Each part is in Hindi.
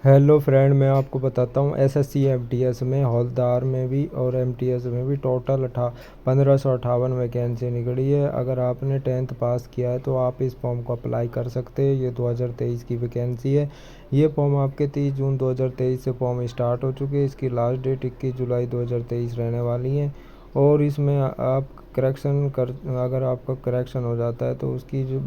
हेलो फ्रेंड, मैं आपको बताता हूँ एसएससी एमटीएस में हौलदार में भी और एमटीएस में भी टोटल 1558 वैकेंसी निकली है। अगर आपने 10th पास किया है तो आप इस फॉर्म को अप्लाई कर सकते हैं। ये 2023 की वैकेंसी है। ये फॉर्म आपके 30 जून 2023 से फॉर्म स्टार्ट हो चुके हैं। इसकी लास्ट डेट 21 जुलाई 2023 रहने वाली है। और इसमें आप करेक्शन कर अगर आपका करेक्शन हो जाता है तो उसकी जो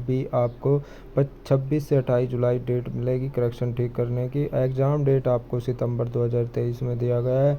भी आपको 26 से 28 जुलाई डेट मिलेगी करेक्शन ठीक करने की। एग्ज़ाम डेट आपको सितंबर 2023 में दिया गया है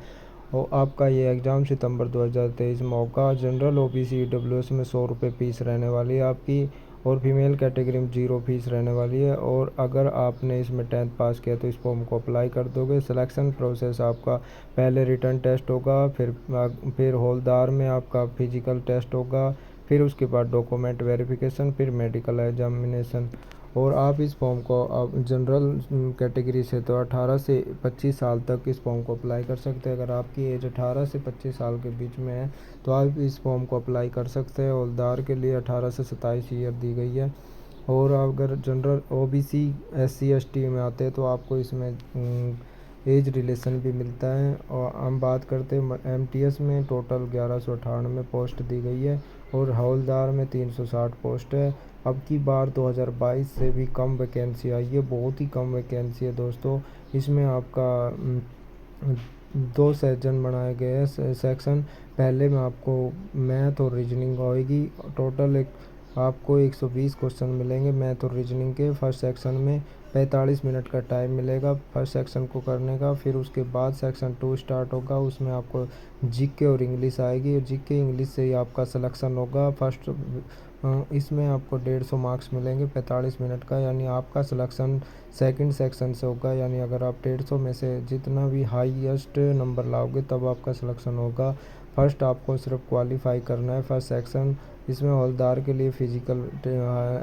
और आपका ये एग्ज़ाम सितंबर 2023 में होगा। जनरल ओबीसी ईडब्ल्यूएस में 100 रुपये फीस रहने वाली है आपकी, और फीमेल कैटेगरी में 0 फीस रहने वाली है। और अगर आपने इसमें 10th पास किया तो इस फॉर्म को अप्लाई कर दोगे। सिलेक्शन प्रोसेस आपका पहले रिटन टेस्ट होगा, फिर हौलदार में आपका फिजिकल टेस्ट होगा, फिर उसके बाद डॉक्यूमेंट वेरिफिकेशन, फिर मेडिकल एग्जामिनेशन। और आप इस फॉर्म को आप जनरल कैटेगरी से तो 18 से 25 साल तक इस फॉर्म को अप्लाई कर सकते हैं। अगर आपकी एज 18 से 25 साल के बीच में है तो आप इस फॉर्म को अप्लाई कर सकते हैं। हौलदार के लिए 18 से 27 ईयर दी गई है। और अगर जनरल ओबीसी एससी एसटी में आते हैं तो आपको इसमें एज रिलेशन भी मिलता है। और हम बात करते हैं एमटीएस में टोटल 1198 पोस्ट दी गई है और हवलदार में 360 पोस्ट है। अब की बार 2022 से भी कम वैकेंसी आई है, बहुत ही कम वैकेंसी है दोस्तों। इसमें आपका 2 सेक्शन बनाए गए हैं सेक्शन। पहले में आपको मैथ और रीजनिंग होएगी। टोटल आपको 120 क्वेश्चन मिलेंगे मैथ और रीजनिंग के। फर्स्ट सेक्शन में 45 मिनट का टाइम मिलेगा फर्स्ट सेक्शन को करने का। फिर उसके बाद सेक्शन 2 स्टार्ट होगा, उसमें आपको जीके और इंग्लिश आएगी। और जीके इंग्लिश से ही आपका सिलेक्शन होगा। इसमें आपको 150 मार्क्स मिलेंगे 45 मिनट का, यानी आपका सिलेक्शन सेकंड सेक्शन से होगा। यानी अगर आप 150 में से जितना भी हाईएस्ट नंबर लाओगे तब आपका सिलेक्शन होगा। फर्स्ट आपको सिर्फ क्वालिफाई करना है फर्स्ट सेक्शन। इसमें हवलदार के लिए फिजिकल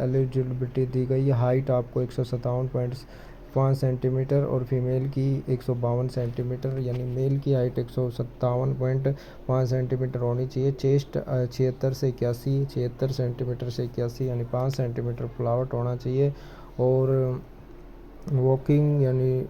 एलिजिबिलिटी दी गई है। हाइट आपको 157.5 सेंटीमीटर और फीमेल की 152 सेंटीमीटर, यानी मेल की हाइट 157.5 सेंटीमीटर होनी चाहिए। चेस्ट 76 सेंटीमीटर से 81, यानी 5 सेंटीमीटर फ्लावट होना चाहिए। और वॉकिंग यानी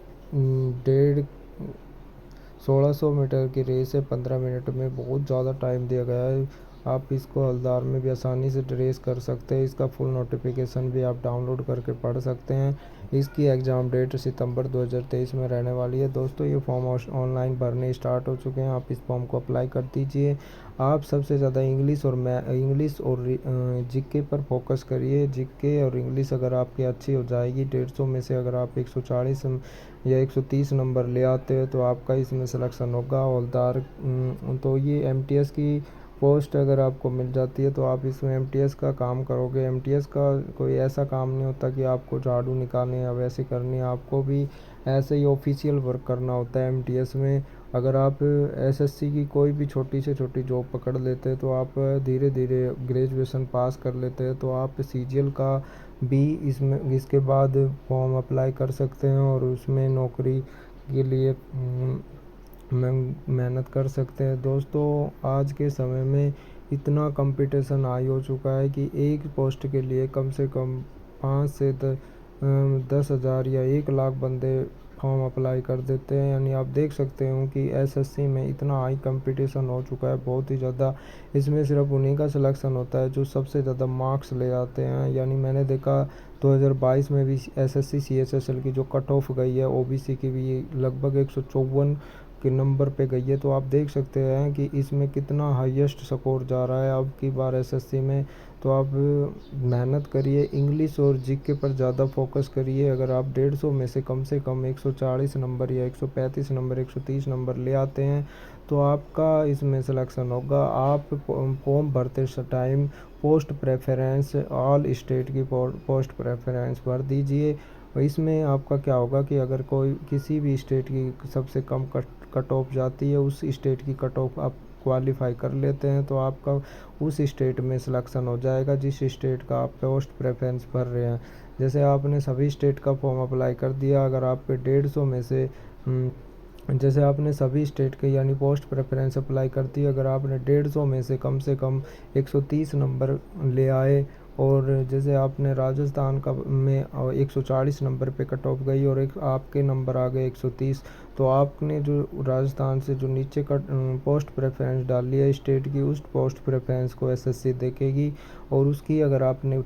1600 मीटर की रेस है 15 मिनट में, बहुत ज़्यादा टाइम दिया गया है। आप इसको हवलदार में भी आसानी से रेस कर सकते हैं। इसका फुल नोटिफिकेशन भी आप डाउनलोड करके पढ़ सकते हैं। इसकी एग्ज़ाम डेट सितंबर 2023 में रहने वाली है। दोस्तों ये फॉर्म ऑनलाइन भरने स्टार्ट हो चुके हैं, आप इस फॉर्म को अप्लाई कर दीजिए। आप सबसे ज़्यादा इंग्लिश और जीके पर फोकस करिए। जीके और इंग्लिश अगर आपकी अच्छी हो जाएगी, 150 में से अगर आप 140 या 130 नंबर ले आते हैं तो आपका इसमें सिलेक्शन होगा। हवलदार तो ये एमटीएस की पोस्ट अगर आपको मिल जाती है तो आप इसमें एमटीएस का काम करोगे। एमटीएस का कोई ऐसा काम नहीं होता कि आपको झाड़ू निकालने या वैसे करनी है, आपको भी ऐसे ही ऑफिशियल वर्क करना होता है एमटीएस में। अगर आप एसएससी की कोई भी छोटी से छोटी जॉब पकड़ लेते हैं तो आप धीरे धीरे ग्रेजुएशन पास कर लेते हैं तो आप सीजीएल का भी इसके बाद फॉर्म अप्लाई कर सकते हैं और उसमें नौकरी के लिए मेहनत कर सकते हैं। दोस्तों आज के समय में इतना कंपटीशन हाई हो चुका है कि एक पोस्ट के लिए कम से कम 5 से 10,000 या 1 लाख बंदे फॉर्म अप्लाई कर देते हैं। यानी आप देख सकते हो कि एसएससी में इतना हाई कंपटीशन हो चुका है, बहुत ही ज़्यादा। इसमें सिर्फ उन्हीं का सिलेक्शन होता है जो सबसे ज़्यादा मार्क्स ले आते हैं। यानी मैंने देखा 2022 में भी एसएससी सीएचएसएल की जो कट ऑफ गई है ओबीसी की भी लगभग 154 के नंबर पे गई है। तो आप देख सकते हैं कि इसमें कितना हाईएस्ट स्कोर जा रहा है अब की बार एसएससी में। तो आप मेहनत करिए, इंग्लिश और जीके पर ज़्यादा फोकस करिए। अगर आप 150 में से कम 140 नंबर या 135 नंबर 130 नंबर ले आते हैं तो आपका इसमें सिलेक्शन होगा। आप फॉर्म भरते time post preference all state की पोस्ट प्रेफरेंस भर दीजिए। इसमें आपका क्या होगा कि अगर कोई किसी भी स्टेट की सबसे कम कट ऑफ जाती है, उस स्टेट की कट ऑफ आप क्वालिफाई कर लेते हैं तो आपका उस स्टेट में सिलेक्शन हो जाएगा जिस स्टेट का आप पोस्ट प्रेफरेंस भर रहे हैं। जैसे आपने सभी स्टेट का फॉर्म अप्लाई कर दिया, अगर आपके 150 में से जैसे आपने सभी स्टेट के यानी पोस्ट प्रेफरेंस अप्लाई करती है, अगर आपने 150 में से कम 130 नंबर ले आए और जैसे आपने राजस्थान का में 140 नंबर पे कट ऑफ गई और एक आपके नंबर आ गए 130, तो आपने जो राजस्थान से जो नीचे कट पोस्ट प्रेफरेंस डाली है स्टेट की, उस पोस्ट प्रेफरेंस को एसएससी देखेगी और उसकी अगर आपने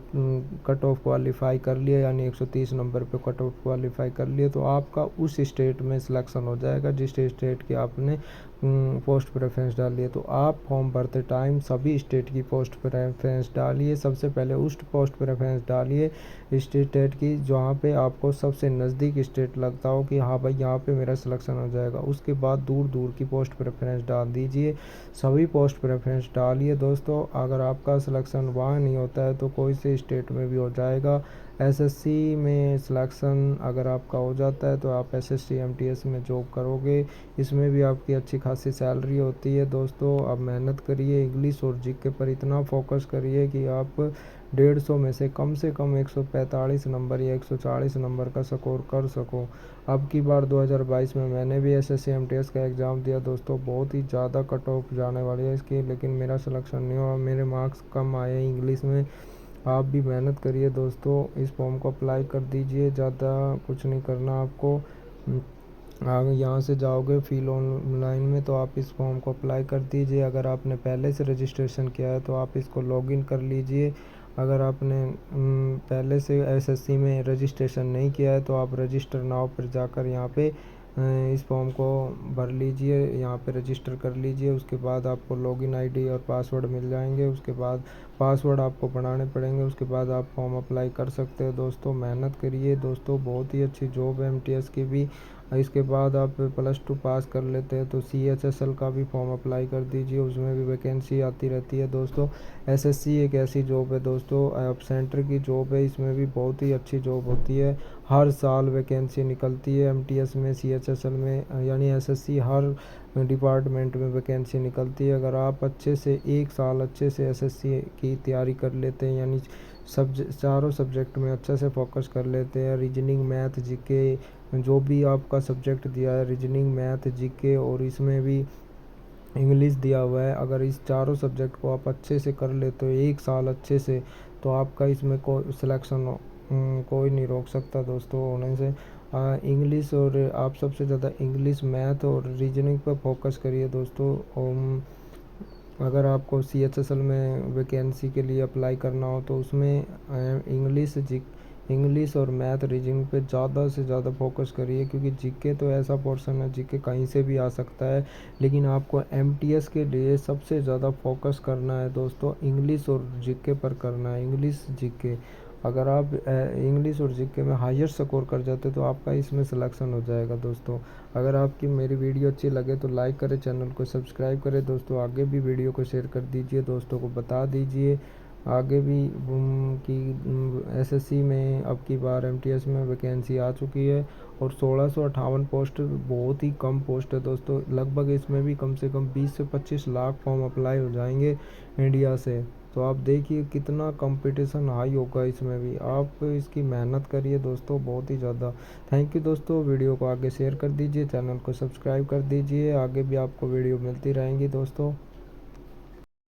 कट ऑफ क्वालिफाई कर लिया यानी 130 नंबर पे कट ऑफ क्वालिफाई कर लिया तो आपका उस स्टेट में सिलेक्शन हो जाएगा जिस स्टेट की आपने पोस्ट प्रेफरेंस डाली है। तो आप फॉर्म भरते टाइम सभी स्टेट की पोस्ट प्रेफरेंस डालिए। सबसे पहले उस पोस्ट प्रेफरेंस डालिए स्टेट की जहाँ पे आपको सबसे नज़दीक स्टेट लगता हो कि हाँ भाई यहाँ पे मेरा सिलेक्शन हो जाएगा। उसके बाद दूर दूर की पोस्ट प्रेफरेंस डाल दीजिए, सभी पोस्ट प्रेफरेंस डालिए दोस्तों। अगर आपका सिलेक्शन वहाँ नहीं होता है तो कोई से स्टेट में भी हो जाएगा। एसएससी में सिलेक्शन अगर आपका हो जाता है तो आप एसएससी एमटीएस में जॉब करोगे, इसमें भी आपकी अच्छी खासी सैलरी होती है दोस्तों। आप मेहनत करिए, इंग्लिश और जीके पर इतना फोकस करिए कि आप 150 में से कम 145 नंबर या 140 नंबर का स्कोर कर सको। अब की बार 2022 में मैंने भी एसएससी एमटीएस का एग्ज़ाम दिया दोस्तों, बहुत ही ज़्यादा कट ऑफ जाने वाली है इसकी, लेकिन मेरा सिलेक्शन नहीं हुआ, मेरे मार्क्स कम आए इंग्लिश में। आप भी मेहनत करिए दोस्तों, इस फॉर्म को अप्लाई कर दीजिए, ज़्यादा कुछ नहीं करना आपको। आगे यहाँ से जाओगे फील ऑनलाइन में तो आप इस फॉर्म को अप्लाई कर दीजिए। अगर आपने पहले से रजिस्ट्रेशन किया है तो आप इसको लॉगिन कर लीजिए। अगर आपने पहले से एसएससी में रजिस्ट्रेशन नहीं किया है तो आप रजिस्टर नाउ पर जाकर यहाँ पे इस फॉर्म को भर लीजिए, यहाँ पे रजिस्टर कर लीजिए। उसके बाद आपको लॉगिन आईडी और पासवर्ड मिल जाएंगे, उसके बाद पासवर्ड आपको बनाने पड़ेंगे, उसके बाद आप फॉर्म अप्लाई कर सकते हो दोस्तों। मेहनत करिए दोस्तों, बहुत ही अच्छी जॉब है एमटीएस की भी। इसके बाद आप +2 पास कर लेते हैं तो सीएचएसएल का भी फॉर्म अप्लाई कर दीजिए, उसमें भी वैकेंसी आती रहती है दोस्तों। एसएससी एक ऐसी जॉब है दोस्तों, अब सेंटर की जॉब है, इसमें भी बहुत ही अच्छी जॉब होती है। हर साल वैकेंसी निकलती है एमटीएस में, सीएचएसएल में, यानी एसएससी हर डिपार्टमेंट में वैकेंसी निकलती है। अगर आप अच्छे से एक साल अच्छे से एसएससी की तैयारी कर लेते हैं, यानी चारों सब्जेक्ट में अच्छे से फोकस कर लेते हैं, रीजनिंग मैथ जीके जो भी आपका सब्जेक्ट दिया है, रीजनिंग मैथ जीके और इसमें भी इंग्लिश दिया हुआ है, अगर इस चारों सब्जेक्ट को आप अच्छे से कर लेते हो एक साल अच्छे से, तो आपका इसमें सिलेक्शन कोई नहीं रोक सकता दोस्तों होने से। इंग्लिश और आप सबसे ज़्यादा इंग्लिश मैथ और रीजनिंग पर फोकस करिए दोस्तों। अगर आपको सीएचएसएल में वैकेंसी के लिए अप्लाई करना हो तो उसमें इंग्लिश और मैथ रीजनिंग पे ज़्यादा से ज़्यादा फोकस करिए, क्योंकि जीके तो ऐसा पोर्शन है जीके कहीं से भी आ सकता है, लेकिन आपको एमटीएस के लिए सबसे ज़्यादा फोकस करना है दोस्तों, इंग्लिश और जीके पर करना है। इंग्लिश जीके अगर आप इंग्लिश और जीके में हाईएस्ट स्कोर कर जाते तो आपका इसमें सिलेक्शन हो जाएगा दोस्तों। अगर आपकी मेरी वीडियो अच्छी लगे तो लाइक करें, चैनल को सब्सक्राइब करें दोस्तों, आगे भी वीडियो को शेयर कर दीजिए, दोस्तों को बता दीजिए आगे भी कि एसएससी में अब की बार एमटीएस में वैकेंसी आ चुकी है और 1658 पोस्ट बहुत ही कम पोस्ट है दोस्तों। लगभग इसमें भी कम से कम 20 से 25 लाख फॉर्म अप्लाई हो जाएंगे इंडिया से, तो आप देखिए कितना कंपटीशन हाई होगा इसमें भी। आप इसकी मेहनत करिए दोस्तों बहुत ही ज़्यादा। थैंक यू दोस्तों, वीडियो को आगे शेयर कर दीजिए, चैनल को सब्सक्राइब कर दीजिए, आगे भी आपको वीडियो मिलती रहेंगी दोस्तों।